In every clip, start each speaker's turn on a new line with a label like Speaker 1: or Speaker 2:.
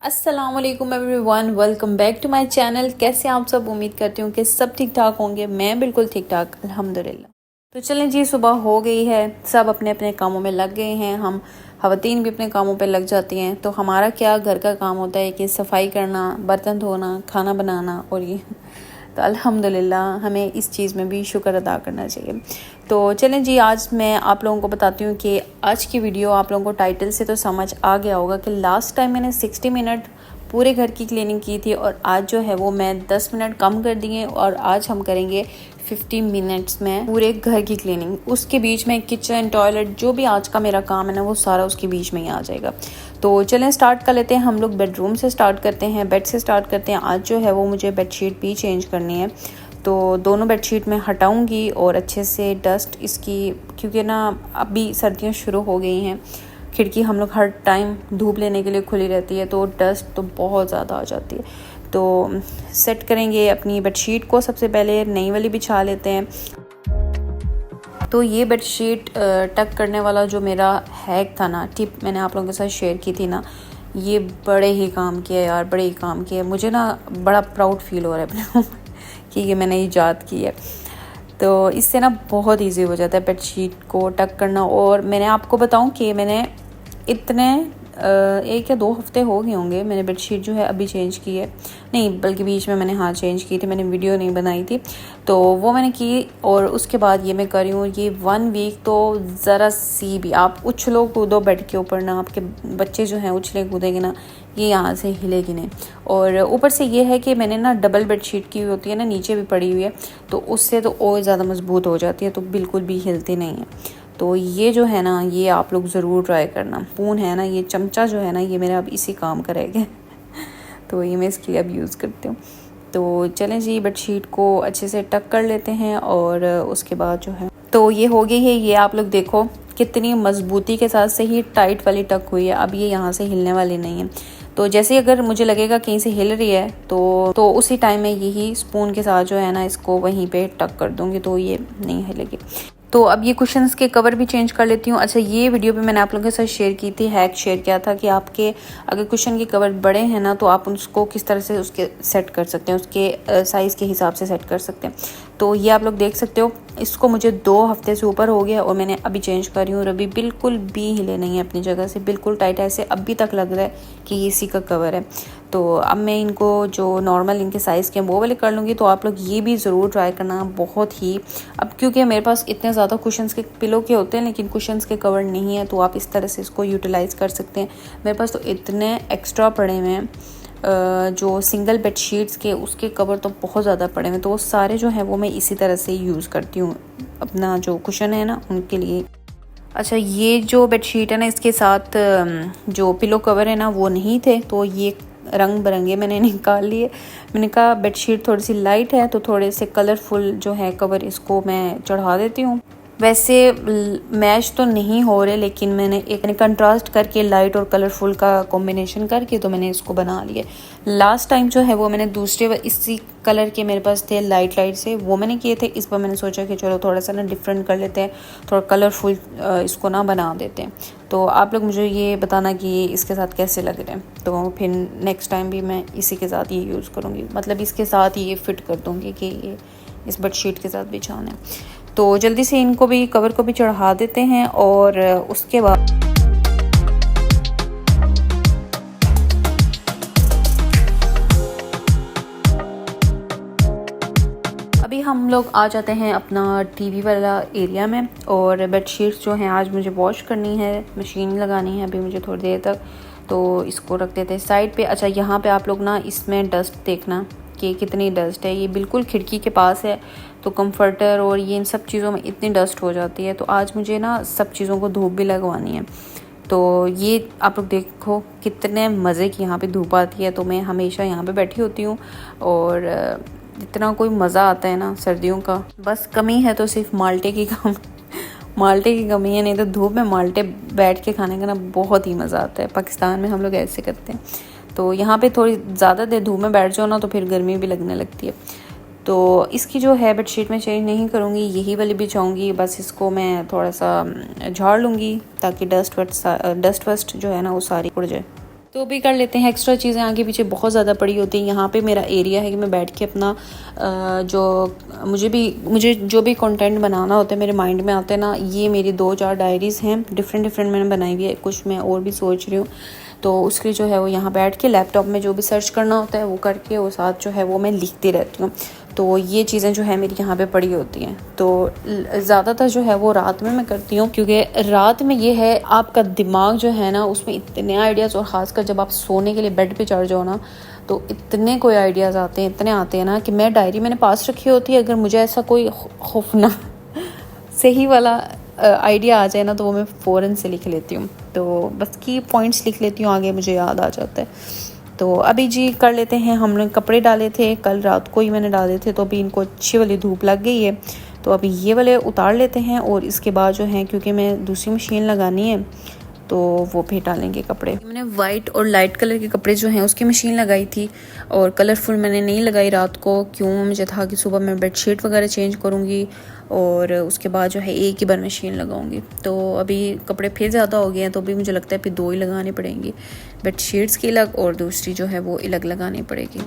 Speaker 1: अस्सलामुअलैकुम everyone, welcome back to my channel. कैसे आप सब? उम्मीद करती हूँ कि सब ठीक ठाक होंगे। मैं बिल्कुल ठीक ठाक अल्हम्दुलिल्लाह। तो चलें जी, सुबह हो गई है, सब अपने अपने कामों में लग गए हैं। हम ख़वातीन भी अपने कामों पे लग जाती हैं। तो हमारा क्या घर का काम होता है कि सफाई करना, बर्तन धोना, खाना बनाना और ये तो अल्हम्दुलिल्लाह हमें इस चीज़ में भी शुक्र अदा करना चाहिए। तो चलें जी, आज मैं आप लोगों को बताती हूँ कि आज की वीडियो आप लोगों को टाइटल से तो समझ आ गया होगा कि लास्ट टाइम मैंने 60 मिनट पूरे घर की क्लीनिंग की थी और आज जो है वो मैं 10 मिनट कम कर दिए और आज हम करेंगे 50 मिनट्स में पूरे घर की क्लीनिंग। उसके बीच में किचन, टॉयलेट, जो भी आज का मेरा काम है ना, वो सारा उसके बीच में ही आ जाएगा। तो चलें स्टार्ट कर लेते हैं। हम लोग बेडरूम से स्टार्ट करते हैं, बेड से स्टार्ट करते हैं। आज जो है वो मुझे बेडशीट भी चेंज करनी है, तो दोनों बेडशीट में हटाऊंगी और अच्छे से डस्ट इसकी, क्योंकि ना अभी सर्दियाँ शुरू हो गई हैं, खिड़की हम लोग हर टाइम धूप लेने के लिए खुली रहती है, तो डस्ट तो बहुत ज़्यादा आ जाती है। तो सेट करेंगे अपनी बेडशीट को। सबसे पहले नई वाली बिछा लेते हैं। तो ये बेडशीट टक करने वाला जो मेरा हैक था ना, टिप मैंने आप लोगों के साथ शेयर की थी ना, ये बड़े ही काम किया यार, बड़े ही काम किया। मुझे ना बड़ा प्राउड फील हो रहा है अपने कि ये मैंने ईजाद की है। तो इससे ना बहुत इजी हो जाता है बेडशीट को टक करना। और मैंने आपको बताऊं कि मैंने इतने 1 या 2 हफ्ते हो गए होंगे मैंने बेडशीट जो है अभी चेंज की है, नहीं बल्कि बीच में मैंने चेंज की थी, मैंने वीडियो नहीं बनाई थी, तो वो मैंने की और उसके बाद ये मैं कर रही हूँ। ये 1 वीक तो ज़रा सी भी आप उछलो कूदो बेड के ऊपर ना, आपके बच्चे जो हैं उछले कूदेंगे ना, ये यहाँ से हिलेगी नहीं। और ऊपर से ये है कि मैंने ना डबल बेडशीट की हुई होती है ना, नीचे भी पड़ी हुई है, तो उससे तो और ज़्यादा मजबूत हो जाती है, तो बिल्कुल भी हिलती नहीं है। तो ये जो है ना, ये आप लोग ज़रूर ट्राई करना। स्पून है ना, ये चमचा जो है ना, ये मेरा अब इसी काम करेगा तो ये मैं इसके लिए अब यूज़ करती हूँ। तो चलें जी, बेडशीट को अच्छे से टक कर लेते हैं और उसके बाद जो है, तो ये हो गई है। ये आप लोग देखो कितनी मजबूती के साथ से ही टाइट वाली टक हुई है। अब ये यहाँ से हिलने वाली नहीं है। तो जैसे अगर मुझे लगेगा कहीं से हिल रही है तो उसी टाइम में यही स्पून के साथ जो है ना, इसको वहीं पे टक कर दूँगी, तो ये नहीं हिलेगी। तो अब ये कुशन्स के कवर भी चेंज कर लेती हूँ। अच्छा, ये वीडियो भी मैंने आप लोगों के साथ शेयर की थी, हैक शेयर किया था कि आपके अगर कुशन के कवर बड़े हैं ना, तो आप उसको किस तरह से उसके सेट कर सकते हैं, उसके साइज़ के हिसाब से सेट कर सकते हैं। तो ये आप लोग देख सकते हो, इसको मुझे 2 हफ्ते से ऊपर हो गया और मैंने अभी चेंज कर रही हूँ और अभी बिल्कुल भी हिले नहीं है अपनी जगह से, बिल्कुल टाइट है। ऐसे अभी तक लग रहा है कि ये इसी का कवर है। तो अब मैं इनको जो नॉर्मल इनके साइज़ के हैं वो वाले कर लूँगी। तो आप लोग ये भी ज़रूर ट्राई करना, बहुत ही। अब क्योंकि मेरे पास इतने ज़्यादा कुशन्स के पिलो के होते हैं लेकिन कुशन्स के कवर नहीं है, तो आप इस तरह से इसको यूटिलाइज़ कर सकते हैं। मेरे पास तो इतने एक्स्ट्रा पड़े हुए हैं, जो सिंगल बेडशीट्स के उसके कवर तो बहुत ज़्यादा पड़े हुए हैं, तो वो सारे जो हैं वो मैं इसी तरह से यूज़ करती हूँ अपना जो कुशन है ना उनके लिए। अच्छा, ये जो बेडशीट है ना, इसके साथ जो पिलो कवर है ना वो नहीं थे, तो ये रंग बिरंगे मैंने निकाल लिए। मैंने कहा बेडशीट थोड़ी सी लाइट है तो थोड़े से कलरफुल जो है कवर इसको मैं चढ़ा देती हूँ। वैसे मैच तो नहीं हो रहे, लेकिन मैंने एक कंट्रास्ट करके लाइट और कलरफुल का कॉम्बिनेशन करके तो मैंने इसको बना लिया। लास्ट टाइम जो है वो मैंने दूसरे इसी कलर के मेरे पास थे लाइट से, वो मैंने किए थे। इस पर मैंने सोचा कि चलो थोड़ा सा ना डिफरेंट कर लेते हैं, थोड़ा कलरफुल इसको ना बना देते हैं। तो आप लोग मुझे ये बताना कि इसके साथ कैसे लग रहे हैं, तो फिर नेक्स्ट टाइम भी मैं इसी के साथ ये यूज़ करूँगी, मतलब इसके साथ ये फिट कर दूँगी कि ये इस बेडशीट के साथ बिछाना है। तो जल्दी से इनको भी कवर को भी चढ़ा देते हैं और उसके बाद अभी हम लोग आ जाते हैं अपना टीवी वाला एरिया में। और बेडशीट्स जो हैं आज मुझे वॉश करनी है, मशीन लगानी है अभी मुझे थोड़ी देर तक, तो इसको रख देते हैं साइड पे। अच्छा, यहाँ पे आप लोग ना इसमें डस्ट देखना कि कितनी डस्ट है। ये बिल्कुल खिड़की के पास है, तो कंफर्टर और ये इन सब चीज़ों में इतनी डस्ट हो जाती है। तो आज मुझे ना सब चीज़ों को धूप भी लगवानी है। तो ये आप लोग देखो कितने मज़े की यहाँ पे धूप आती है। तो मैं हमेशा यहाँ पे बैठी होती हूँ और इतना कोई मज़ा आता है ना सर्दियों का। बस कमी है तो सिर्फ माल्टे की माल्टे की कमी है, नहीं तो धूप में माल्टे बैठ के खाने का ना बहुत ही मज़ा आता है। पाकिस्तान में हम लोग ऐसे करते हैं। तो यहाँ पे थोड़ी ज़्यादा देर धूप में बैठ जाओ ना तो फिर गर्मी भी लगने लगती है। तो इसकी जो है बेडशीट में चेंज नहीं करूँगी, यही वाली बिछाऊँगी। बस इसको मैं थोड़ा सा झाड़ लूँगी ताकि डस्ट वस्ट जो है ना वो सारी उड़ जाए। तो भी कर लेते हैं। एक्स्ट्रा चीज़ें आगे पीछे बहुत ज़्यादा पड़ी होती हैं। यहाँ पे मेरा एरिया है कि मैं बैठ के अपना मुझे जो भी कंटेंट बनाना होता है मेरे माइंड में आता है ना, ये मेरी 2-4 डायरीज़ हैं डिफरेंट मैंने बनाई हुई है, कुछ मैं और भी सोच रही हूँ। तो उसके जो है वो यहाँ बैठ के लैपटॉप में जो भी सर्च करना होता है वो करके और साथ जो है वो मैं लिखती रहती हूँ। तो ये चीज़ें जो है मेरी यहाँ पे पड़ी होती हैं। तो ज़्यादातर जो है वो रात में मैं करती हूँ, क्योंकि रात में ये है आपका दिमाग जो है ना उसमें इतने आइडियाज़, और ख़ासकर जब आप सोने के लिए बेड पे चढ़ जाओ ना तो इतने कोई आइडियाज़ आते हैं, इतने आते हैं ना कि मैं डायरी मैंने पास रखी होती है। अगर मुझे ऐसा कोई खौफना सही वाला आइडिया आ जाए ना तो वो मैं फ़ौरन से लिख लेती हूँ। तो बस की पॉइंट्स लिख लेती हूँ, आगे मुझे याद आ जाता है। तो अभी जी कर लेते हैं। हमने कपड़े डाले थे कल रात को ही मैंने डाले थे, तो अभी इनको अच्छी वाली धूप लग गई है। तो अभी ये वाले उतार लेते हैं और इसके बाद जो है क्योंकि मैं दूसरी मशीन लगानी है तो वो भी डालेंगे कपड़े। मैंने वाइट और लाइट कलर के कपड़े जो हैं उसकी मशीन लगाई थी, और कलरफुल मैंने नहीं लगाई रात को। क्यों, मुझे था कि सुबह मैं बेडशीट वगैरह चेंज करूँगी और उसके बाद जो है एक ही बार मशीन लगाऊंगी। तो अभी कपड़े फिर ज़्यादा हो गए हैं, तो अभी मुझे लगता है फिर 2 ही लगानी पड़ेंगी, बेडशीट्स की अलग और दूसरी जो है वो अलग लगानी पड़ेगी।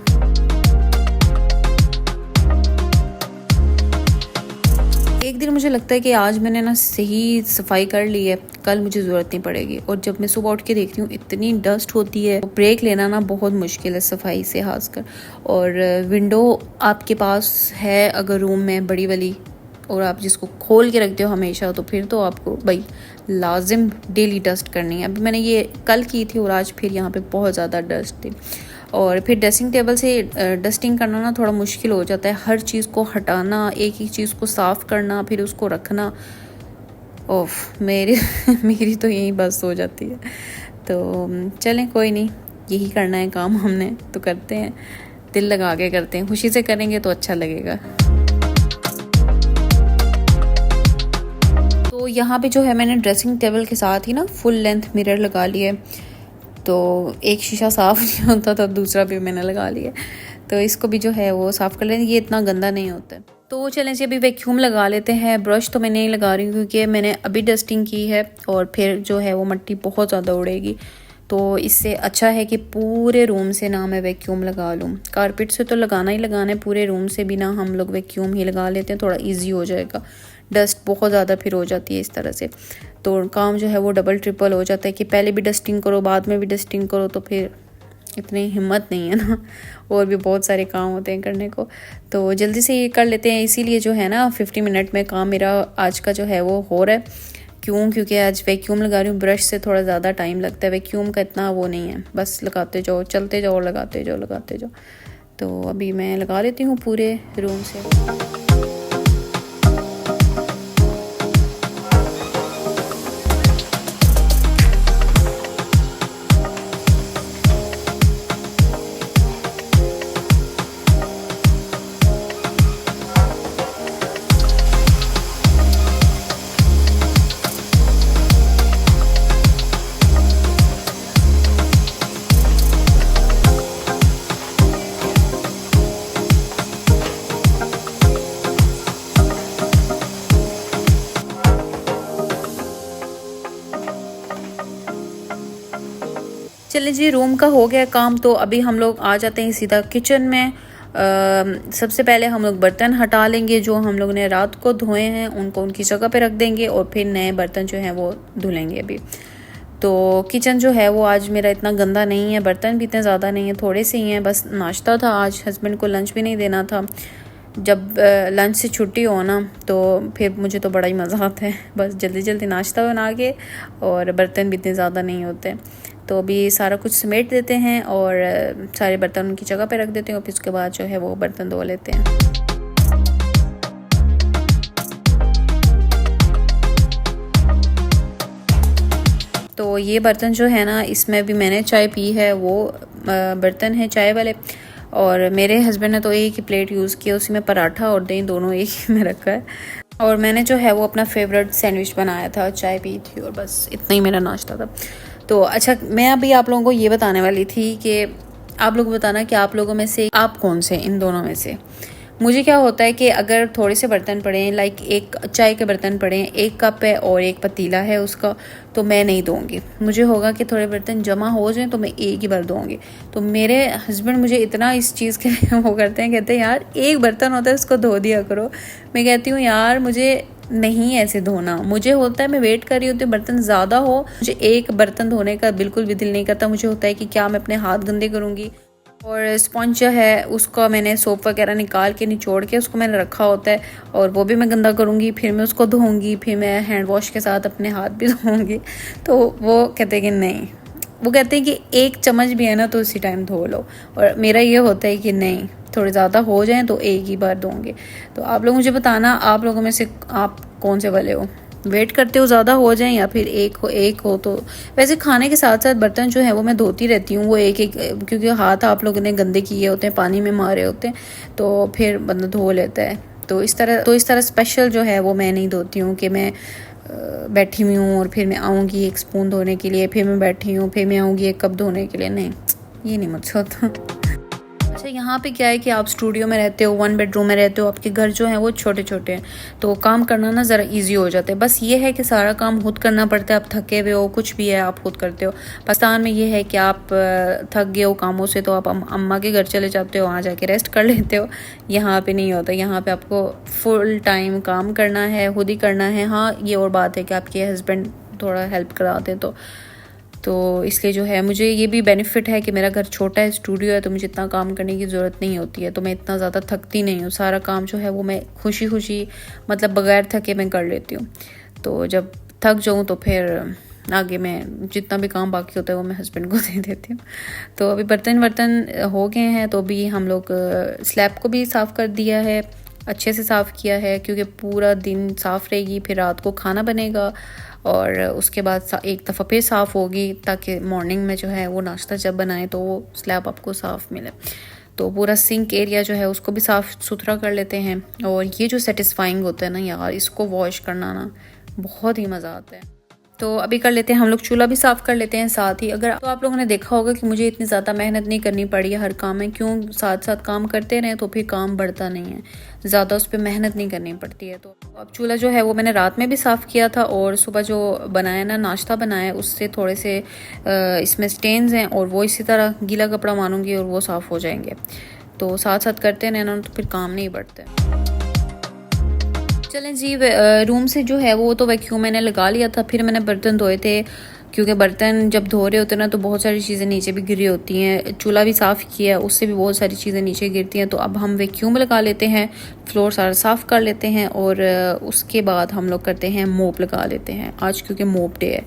Speaker 1: एक दिन मुझे लगता है कि आज मैंने ना सही सफाई कर ली है, कल मुझे ज़रूरत नहीं पड़ेगी। और जब मैं सुबह उठ के देखती हूँ इतनी डस्ट होती है, ब्रेक लेना ना बहुत मुश्किल है सफाई से खासकर। और विंडो आपके पास है अगर रूम में बड़ी वाली, और आप जिसको खोल के रखते हो हमेशा, तो फिर तो आपको भाई लाजिम डेली डस्ट करनी है। अभी मैंने ये कल की थी और आज फिर यहाँ पे बहुत ज़्यादा डस्ट थी। और फिर ड्रेसिंग टेबल से डस्टिंग करना ना थोड़ा मुश्किल हो जाता है, हर चीज़ को हटाना, एक एक चीज़ को साफ़ करना, फिर उसको रखना। ओफ मेरी तो यही बस हो जाती है। तो चलें कोई नहीं, यही करना है काम हमने, तो करते हैं, दिल लगा के करते हैं, खुशी से करेंगे तो अच्छा लगेगा। तो यहाँ पे जो है मैंने ड्रेसिंग टेबल के साथ ही ना फुल लेंथ मिरर लगा लिया, तो एक शीशा साफ़ नहीं होता तो दूसरा भी मैंने लगा लिया। तो इसको भी जो है वो साफ़ कर लेंगे, ये इतना गंदा नहीं होता है। तो चलें जी अभी वैक्यूम लगा लेते हैं। ब्रश तो मैं नहीं लगा रही हूँ क्योंकि मैंने अभी डस्टिंग की है और फिर जो है वो मिट्टी बहुत ज़्यादा उड़ेगी। तो इससे अच्छा है कि पूरे रूम से ना मैं वैक्यूम लगा लूँ। कारपेट से तो लगाना ही लगाना है, पूरे रूम से भी ना हम लोग वैक्यूम ही लगा लेते हैं, थोड़ा ईजी हो जाएगा। डस्ट बहुत ज़्यादा फिर हो जाती है इस तरह से, तो काम जो है वो डबल ट्रिपल हो जाता है कि पहले भी डस्टिंग करो बाद में भी डस्टिंग करो, तो फिर इतनी हिम्मत नहीं है ना, और भी बहुत सारे काम होते हैं करने को। तो जल्दी से ये कर लेते हैं, इसीलिए जो है ना 50 मिनट में काम मेरा आज का जो है वो हो रहा है। क्यों, क्योंकि आज वैक्यूम लगा रही हूँ। ब्रश से थोड़ा ज़्यादा टाइम लगता है, वैक्यूम का इतना वो नहीं है, बस लगाते जाओ, चलते जाओ, लगाते जाओ। तो अभी मैं लगा लेती हूँ पूरे रूम से। चलिए जी, रूम का हो गया काम, तो अभी हम लोग आ जाते हैं सीधा किचन में। सबसे पहले हम लोग बर्तन हटा लेंगे जो हम लोग ने रात को धोए हैं, उनको उनकी जगह पे रख देंगे और फिर नए बर्तन जो हैं वो धुलेंगे अभी। तो किचन जो है वो आज मेरा इतना गंदा नहीं है, बर्तन भी इतने ज़्यादा नहीं है, थोड़े से ही हैं। बस नाश्ता था आज, हस्बैंड को लंच भी नहीं देना था। जब लंच से छुट्टी हो ना तो फिर मुझे तो बड़ा ही मज़ा आता है, बस जल्दी जल्दी नाश्ता बना के, और बर्तन भी इतने ज़्यादा नहीं होते। तो अभी सारा कुछ समेट देते हैं और सारे बर्तन उनकी जगह पे रख देते हैं, और फिर उसके बाद जो है वो बर्तन धो लेते हैं। तो ये बर्तन जो है ना, इसमें भी मैंने चाय पी है, वो बर्तन है चाय वाले। और मेरे हस्बैंड ने तो एक ही प्लेट यूज़ किया, उसी में पराठा और दही दोनों एक ही में रखा है। और मैंने जो है वो अपना फेवरेट सैंडविच बनाया था, चाय पी थी, और बस इतना ही मेरा नाश्ता था। तो अच्छा, मैं अभी आप लोगों को ये बताने वाली थी कि आप लोग बताना कि आप लोगों में से आप कौन से इन दोनों में से मुझे क्या होता है कि अगर थोड़े से बर्तन पड़े हैं, लाइक एक चाय के बर्तन पड़े हैं, एक कप है और एक पतीला है उसका, तो मैं नहीं दूँगी। मुझे होगा कि थोड़े बर्तन जमा हो जाएं तो मैं एक ही बार दूँगी। तो मेरे हस्बैंड मुझे इतना इस चीज़ के लिए वो करते हैं, कहते हैं यार एक बर्तन होता है उसको धो दिया करो। मैं कहती हूँ यार मुझे नहीं ऐसे धोना, मुझे होता है मैं वेट कर रही होती हूँ बर्तन ज़्यादा हो, मुझे एक बर्तन धोने का बिल्कुल भी दिल नहीं करता। मुझे होता है कि क्या मैं अपने हाथ गंदे करूँगी। और स्पंज है उसका मैंने सोप वगैरह निकाल के निचोड़ के उसको मैंने रखा होता है, और वो भी मैं गंदा करूँगी, फिर मैं उसको धोऊंगी, फिर मैं हैंड वॉश के साथ अपने हाथ भी धोऊंगी। तो वो कहते हैं कि नहीं, वो कहते हैं कि एक चम्मच भी है ना तो उसी टाइम धो लो। और मेरा ये होता है कि नहीं, थोड़े ज़्यादा हो जाएं तो एक ही बार धोंगे। तो आप लोग मुझे बताना, आप लोगों में से आप कौन से वाले हो, वेट करते हो ज़्यादा हो जाए या फिर एक हो। तो वैसे खाने के साथ साथ बर्तन जो है वो मैं धोती रहती हूँ, वो एक एक, क्योंकि हाथ आप लोगों ने गंदे किए होते हैं, पानी में मारे होते हैं, तो फिर बंदा धो लेता है। तो इस तरह स्पेशल जो है वो मैं नहीं धोती हूँ कि मैं बैठी हुई हूँ और फिर मैं आऊँगी एक स्पून धोने के लिए, फिर मैं बैठी हूँ, फिर मैं आऊँगी एक कप धोने के लिए। नहीं, ये नहीं मुझसे होता। अच्छा, यहाँ पे क्या है कि आप स्टूडियो में रहते हो, 1 बेडरूम में रहते हो, आपके घर जो हैं वो छोटे छोटे हैं, तो काम करना ना ज़रा इजी हो जाता है। बस ये है कि सारा काम खुद करना पड़ता है। आप थके हुए हो, कुछ भी है आप खुद करते हो। पाकिस्तान में ये है कि आप थक गए हो कामों से तो आप अम्मा के घर चले जाते हो, वहाँ जाके रेस्ट कर लेते हो। यहाँ पे नहीं होता, यहाँ पे आपको फुल टाइम काम करना है, खुद ही करना है। हाँ, ये और बात है कि आपके हस्बैंड थोड़ा हेल्प कराते तो इसलिए जो है मुझे ये भी बेनिफिट है कि मेरा घर छोटा है, स्टूडियो है, तो मुझे इतना काम करने की ज़रूरत नहीं होती है। तो मैं इतना ज़्यादा थकती नहीं हूँ, सारा काम जो है वो मैं खुशी खुशी मतलब बगैर थके मैं कर लेती हूँ। तो जब थक जाऊँ तो फिर आगे मैं जितना भी काम बाकी होता है वो मैं हस्बैंड को दे देती हूँ। तो अभी बर्तन हो गए हैं, तो अभी हम लोग स्लैब को भी साफ़ कर दिया है, अच्छे से साफ़ किया है, क्योंकि पूरा दिन साफ़ रहेगी, फिर रात को खाना बनेगा और उसके बाद एक दफ़ा फिर साफ़ होगी, ताकि मॉर्निंग में जो है वो नाश्ता जब बनाए तो वो स्लैब आपको साफ़ मिले। तो पूरा सिंक एरिया जो है उसको भी साफ़ सुथरा कर लेते हैं। और ये जो सेटिस्फाइंग होता है ना यार, इसको वॉश करना ना बहुत ही मज़ा आता है। तो अभी कर लेते हैं हम लोग, चूल्हा भी साफ़ कर लेते हैं साथ ही। अगर तो आप लोगों ने देखा होगा कि मुझे इतनी ज़्यादा मेहनत नहीं करनी पड़ी है हर काम में, क्यों साथ साथ काम करते रहें तो फिर काम बढ़ता नहीं है, ज़्यादा उस पर मेहनत नहीं करनी पड़ती है। तो अब चूल्हा जो है वो मैंने रात में भी साफ़ किया था, और सुबह जो बनाया ना नाश्ता बनाया उससे थोड़े से इसमें स्टेन्स हैं, और वो इसी तरह गीला कपड़ा मारूंगी और वो साफ़ हो जाएंगे। तो साथ साथ करते रहना तो फिर काम नहीं बढ़ता। चलें जी, रूम से जो है वो तो वैक्यूम मैंने लगा लिया था, फिर मैंने बर्तन धोए थे, क्योंकि बर्तन जब धो रहे होते हैं ना तो बहुत सारी चीज़ें नीचे भी गिरी होती हैं। चूल्हा भी साफ़ किया है, उससे भी बहुत सारी चीज़ें नीचे गिरती हैं। तो अब हम वैक्यूम लगा लेते हैं, फ्लोर सारा साफ़ कर लेते हैं, और उसके बाद हम लोग करते हैं मोप लगा लेते हैं आज, क्योंकि मोप डे है।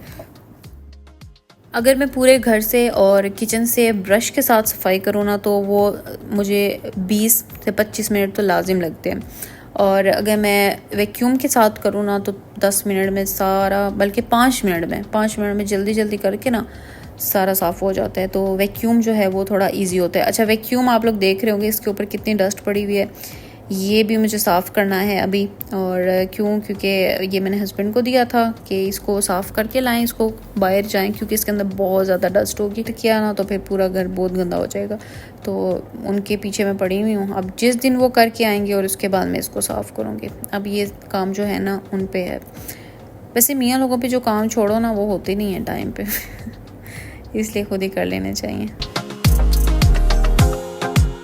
Speaker 1: अगर मैं पूरे घर से और किचन से ब्रश के साथ सफाई करूँ ना तो वो मुझे 20 से 25 मिनट तो लाजिम लगते हैं, और अगर मैं वैक्यूम के साथ करूँ ना तो 10 मिनट में सारा, बल्कि 5 मिनट में जल्दी जल्दी करके ना सारा साफ़ हो जाता है। तो वैक्यूम जो है वो थोड़ा इजी होता है। अच्छा, वैक्यूम आप लोग देख रहे होंगे इसके ऊपर कितनी डस्ट पड़ी हुई है, ये भी मुझे साफ़ करना है अभी। और क्योंकि ये मैंने हस्बैंड को दिया था कि इसको साफ़ करके लाएं, इसको बाहर जाएं, क्योंकि इसके अंदर बहुत ज़्यादा डस्ट होगी, तो किया ना तो फिर पूरा घर बहुत गंदा हो जाएगा। तो उनके पीछे मैं पड़ी हुई हूँ, अब जिस दिन वो करके आएंगे और उसके बाद मैं इसको साफ़ करूँगी। अब ये काम जो है ना उन पे है। वैसे मियाँ लोगों पे जो काम छोड़ो ना वो होते नहीं है टाइम पे इसलिए खुद ही कर लेने चाहिए।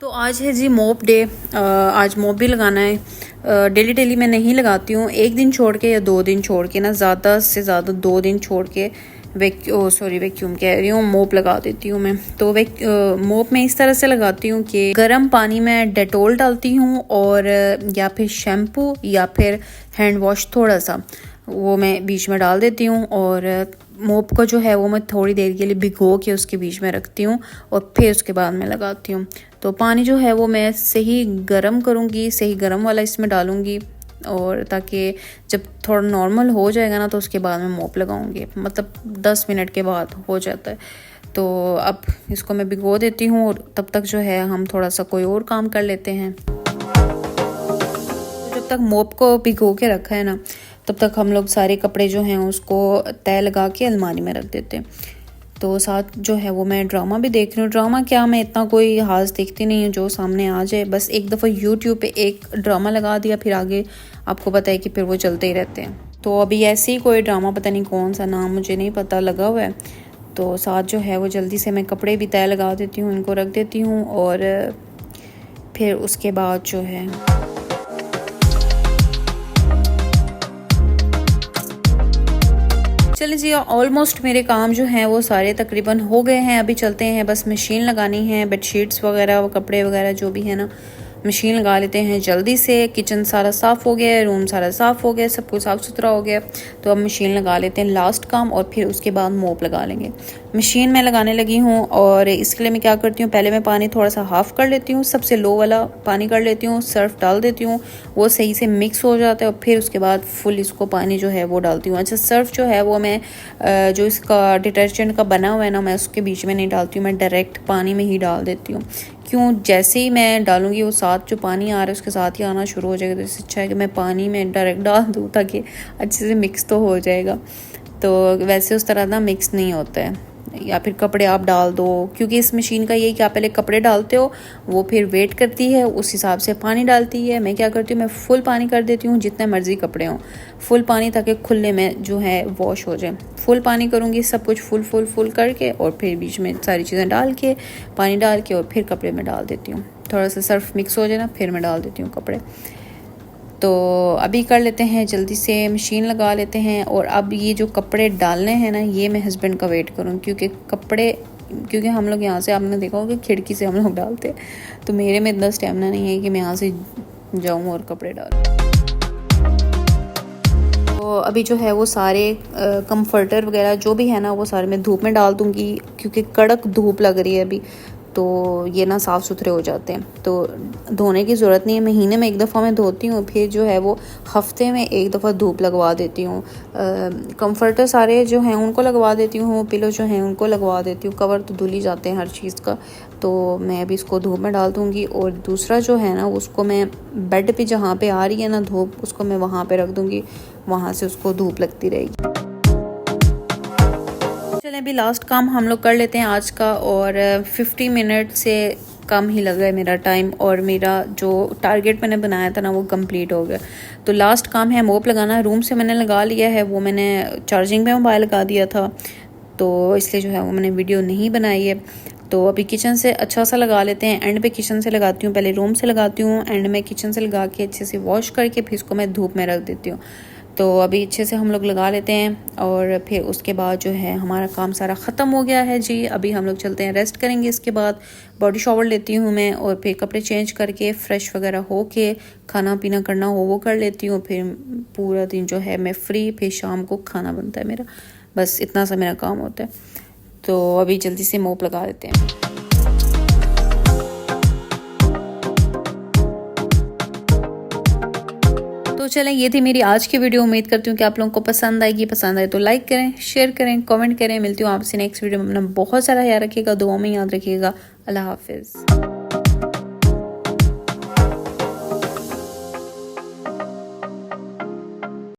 Speaker 1: तो आज है जी मोप डे, आज मोप भी लगाना है। डेली मैं नहीं लगाती हूँ, एक दिन छोड़ के या 2 दिन छोड़ के ना, ज़्यादा से ज़्यादा 2 दिन छोड़ के वैक्यूम कह रही हूँ, मोप लगा देती हूँ मैं। तो मोप में इस तरह से लगाती हूँ कि गर्म पानी में डेटोल डालती हूँ, और या फिर शैम्पू या फिर हैंड वॉश थोड़ा सा वो मैं बीच में डाल देती हूँ, और मोप को जो है वो मैं थोड़ी देर के लिए भिगो के उसके बीच में रखती हूँ, और फिर उसके बाद में लगाती हूँ। तो पानी जो है वो मैं सही गर्म करूँगी, सही गर्म वाला इसमें डालूँगी, और ताकि जब थोड़ा नॉर्मल हो जाएगा ना तो उसके बाद मैं मोप लगाऊंगी, मतलब 10 मिनट के बाद हो जाता है। तो अब इसको मैं भिगो देती हूँ, और तब तक जो है हम थोड़ा सा कोई और काम कर लेते हैं। जब तक मोप को भिगो के रखा है ना, तब तक हम लोग सारे कपड़े जो हैं उसको तय लगा के अलमारी में रख देते हैं। तो साथ जो है वो मैं ड्रामा भी देख रही हूँ। ड्रामा क्या, मैं इतना कोई खास देखती नहीं हूँ, जो सामने आ जाए बस। एक दफ़ा यूट्यूब पे एक ड्रामा लगा दिया, फिर आगे आपको पता है कि फिर वो चलते ही रहते हैं। तो अभी ऐसे ही कोई ड्रामा, पता नहीं कौन सा नाम मुझे नहीं पता, लगा हुआ है। तो साथ जो है वो जल्दी से मैं कपड़े भी तय लगा देती हूँ, इनको रख देती हूँ और फिर उसके बाद जो है चलिए जी, ऑलमोस्ट मेरे काम जो हैं वो सारे तकरीबन हो गए हैं। अभी चलते हैं, बस मशीन लगानी है, बेडशीट्स वगैरह, कपड़े वगैरह जो भी है ना, मशीन लगा लेते हैं जल्दी से। किचन सारा साफ़ हो गया है, रूम सारा साफ़ हो गया, सब कुछ साफ़ सुथरा हो गया। तो अब मशीन लगा लेते हैं, लास्ट काम, और फिर उसके बाद मोप लगा लेंगे। मशीन मैं लगाने लगी हूँ और इसके लिए मैं क्या करती हूँ, पहले मैं पानी थोड़ा सा हाफ़ कर लेती हूँ, सबसे लो वाला पानी कर लेती हूँ, सर्फ डाल देती हूँ, वो सही से मिक्स हो जाता है और फिर उसके बाद फुल इसको पानी जो है वो डालती हूँ। अच्छा, सर्फ जो है वो मैं जो इसका डिटर्जेंट का बना हुआ है ना, मैं उसके बीच में नहीं डालती हूँ, मैं डायरेक्ट पानी में ही डाल देती हूँ। क्यों, जैसे ही मैं डालूंगी वो साथ जो पानी आ रहा है उसके साथ ही आना शुरू हो जाएगा। तो इससे अच्छा है कि मैं पानी में डायरेक्ट डाल दूँ ताकि अच्छे से मिक्स तो हो जाएगा। तो वैसे उस तरह ना मिक्स नहीं होता है। या फिर कपड़े आप डाल दो, क्योंकि इस मशीन का यही कि आप पहले कपड़े डालते हो, वो फिर वेट करती है, उस हिसाब से पानी डालती है। मैं क्या करती हूँ, मैं फुल पानी कर देती हूँ, जितने मर्जी कपड़े हों फुल पानी, ताकि खुले में जो है वॉश हो जाए। फुल पानी करूँगी, सब कुछ फुल फुल फुल करके, और फिर बीच में सारी चीज़ें डाल के, पानी डाल के, और फिर कपड़े में डाल देती हूँ। थोड़ा सा सर्फ मिक्स हो जाए ना, फिर मैं डाल देती हूँ कपड़े। तो अभी कर लेते हैं जल्दी से, मशीन लगा लेते हैं। और अब ये जो कपड़े डालने हैं ना, ये मैं हस्बैंड का वेट करूँ, क्योंकि हम लोग यहाँ से, आपने देखा होगा खिड़की से हम लोग डालते, तो मेरे में इतना स्टेमिना नहीं है कि मैं यहाँ से जाऊँ और कपड़े डालूँ। तो अभी जो है वो सारे कंफर्टर वगैरह जो भी है ना, वो सारे मैं धूप में डाल दूँगी, क्योंकि कड़क धूप लग रही है अभी, तो ये ना साफ़ सुथरे हो जाते हैं। तो धोने की ज़रूरत नहीं है, महीने में एक दफ़ा मैं धोती हूँ, फिर जो है वो हफ्ते में एक दफ़ा धूप लगवा देती हूँ। कंफर्टर सारे जो हैं उनको लगवा देती हूँ, पिलो जो हैं उनको लगवा देती हूँ, कवर तो धुल ही जाते हैं हर चीज़ का। तो मैं अभी इसको धूप में डाल दूँगी। और दूसरा जो है ना, उसको मैं बेड पे जहाँ पे आ रही है ना धूप, उसको मैं वहाँ पे रख दूँगी, वहाँ से उसको धूप लगती रहेगी। चलें, अभी लास्ट काम हम लोग कर लेते हैं आज का, और 50 मिनट से कम ही लग रहा है मेरा टाइम, और मेरा जो टारगेट मैंने बनाया था ना वो कंप्लीट हो गया। तो लास्ट काम है मोप लगाना। रूम से मैंने लगा लिया है, वो मैंने चार्जिंग पे मोबाइल लगा दिया था, तो इसलिए जो है वो मैंने वीडियो नहीं बनाई है। तो अभी किचन से अच्छा सा लगा लेते हैं। एंड पे किचन से लगाती हूँ, पहले रूम से लगाती हूँ, एंड में किचन से लगा के अच्छे से वॉश करके फिर इसको मैं धूप में रख देती हूँ। तो अभी अच्छे से हम लोग लगा लेते हैं, और फिर उसके बाद जो है हमारा काम सारा ख़त्म हो गया है जी। अभी हम लोग चलते हैं, रेस्ट करेंगे। इसके बाद बॉडी शॉवर लेती हूँ मैं, और फिर कपड़े चेंज करके फ्रेश वगैरह हो के खाना पीना करना हो वो कर लेती हूँ। फिर पूरा दिन जो है मैं फ्री, फिर शाम को खाना बनता है मेरा, बस इतना सा मेरा काम होता है। तो अभी जल्दी से मोप लगा देते हैं। तो चलें, ये थी मेरी आज की वीडियो। उम्मीद करती हूँ कि आप लोगों को पसंद आएगी। पसंद आए तो लाइक करें, शेयर करें, कमेंट करें। मिलती हूँ आपसे नेक्स्ट वीडियो में। अपना बहुत सारा ख्याल रखिएगा, दुआ में याद रखिएगा। अल्लाह हाफिज़।